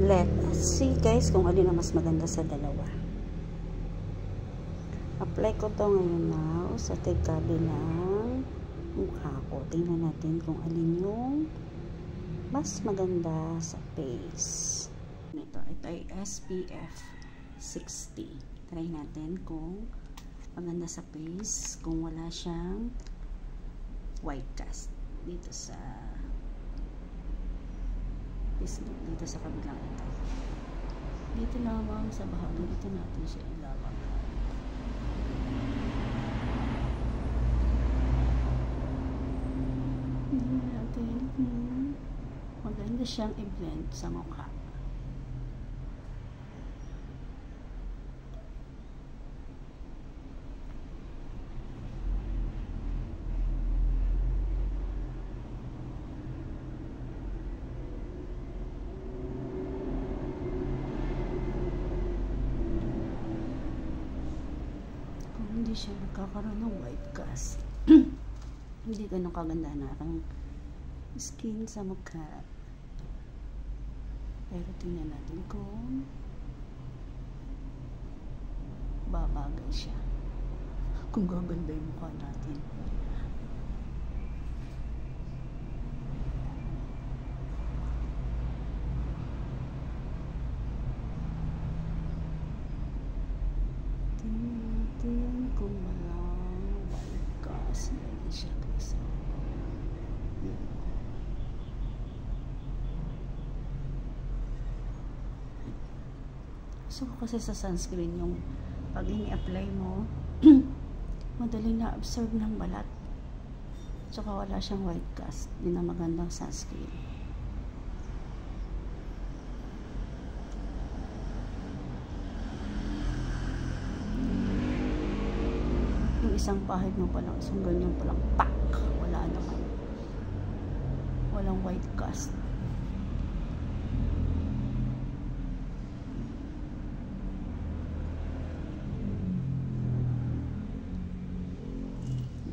Let's see guys kung alin ang mas maganda sa dalawa. Apply ko to ngayon now sa tabi ng mukha ko. Tingnan natin kung alin yung mas maganda sa face. Ito ay SPF 60. Try natin kung maganda sa face, kung wala siyang white cast dito sa kabilang ito. Dito naman sa bahagi dito natin siya ilawag. Maganda siyang i-blend sa mukha. Hindi siya nagkakaroon ng white cast. Hindi ganun kaganda na ang skin sa mukha. Pero tingnan natin kung babagay siya. Kung gaganda yung mukha natin. Tingnan kung walang white cast. Meron siya guys. So kasi sa sunscreen yung pag ini-apply mo madaling na-absorb ng balat. Tsaka wala siyang white cast. Hindi na magandang sunscreen. Yung isang pahid mo palang, isang ganyan palang pak, wala naman. Walang white cast.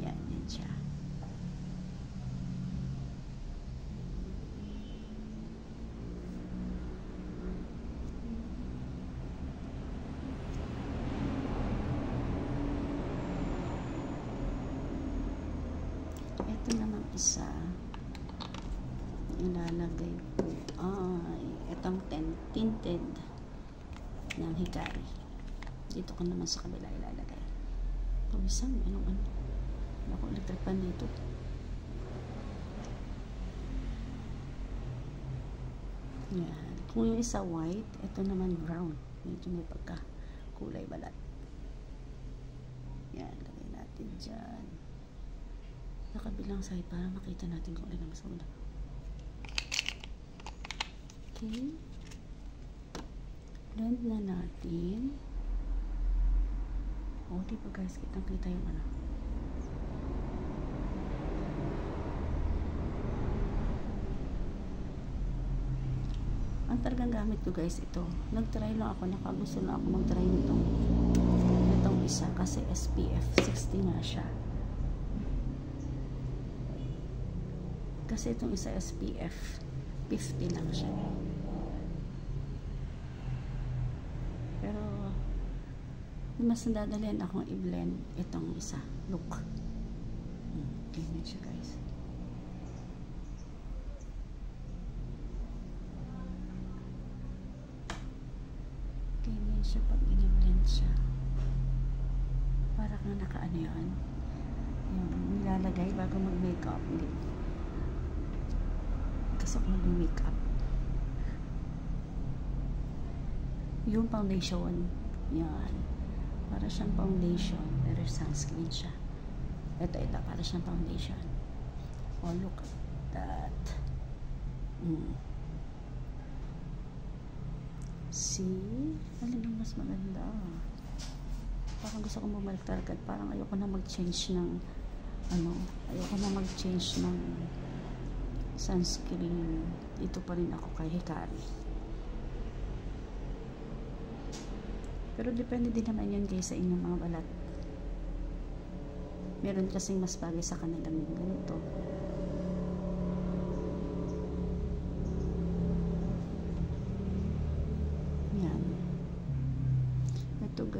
Yan siya. Ito naman isa ilalagay ko ay itong tinted ng Hikari. Dito ko naman sa kabila ilalagay. Ito isang ano ako electric pan dito. Yan. Kung yung isa white, ito naman brown. Medyo may pagka kulay balat. Yan, lagay natin dyan sa kabilang side para makita natin kung alin ang mas maganda. Okay. Blend na natin. O, diba guys, kitang-kita yung ano. Ang talagang gamit ko guys, ito. Nag-try lang ako, nakagusto na ako mag-try nitong isa kasi SPF 60 nga siya. Kasi itong isa SPF 50 lang siya. Pero mas nadadalian akong i-blend itong isa. Look. Ganyan siya guys. Ganyan siya pag i-blend siya. Para kang naka-ano yan. Yung nilalagay bago mag-makeup. Hindi. Kasi ako mag-makeup. Yung foundation. Yan. Para siyang foundation. Pero sunscreen siya. Ito. Para siyang foundation. Oh, look at that. See? Alin ang mas maganda? Parang gusto kong bumalik talaga. Parang ayoko na mag-change ng ayoko na mag-change ng sunscreen. Ito pa rin ako kay Hikari. Pero depende din naman yan guys sa inyong mga balat. Meron kasing mas bagay sa kanilang ganito.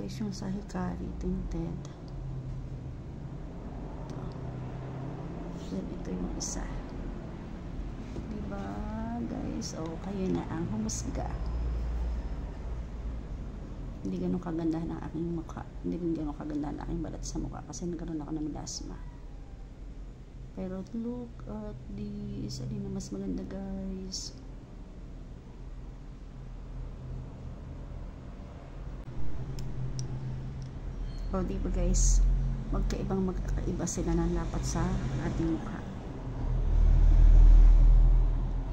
guys, yung sa Hikari tinted. Then ito yung isa. Diba guys? O, kayo na ang humusga. Hindi ganun kaganda ng aking mukha. Hindi rin ganun kaganda ng aking balat sa mukha kasi nagkaroon ako ng melasma. Pero look at this. Alin na mas maganda guys. O diba guys, magkaiba sila ng lapat sa ating mukha.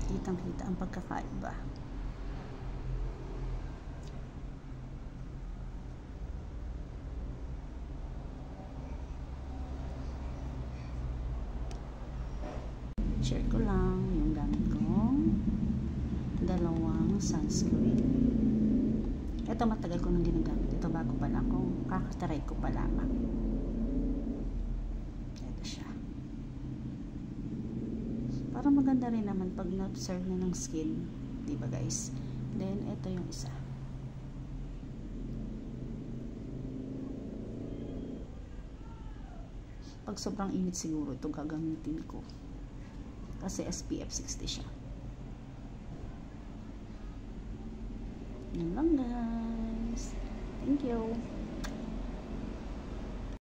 Kitang kita ang pagkakaiba. Share ko lang yung gamit kong dalawang sunscreen. Ito matagal ko nang ginagamit. Ito bago pa lang kung kakataray ko pa lamang. Ito siya. Para maganda rin naman pag na-observe na ng skin. Diba guys? Then, ito yung isa. Pag sobrang init siguro ito gagamitin ko. Kasi SPF 60 siya. Yan lang guys. Thank you.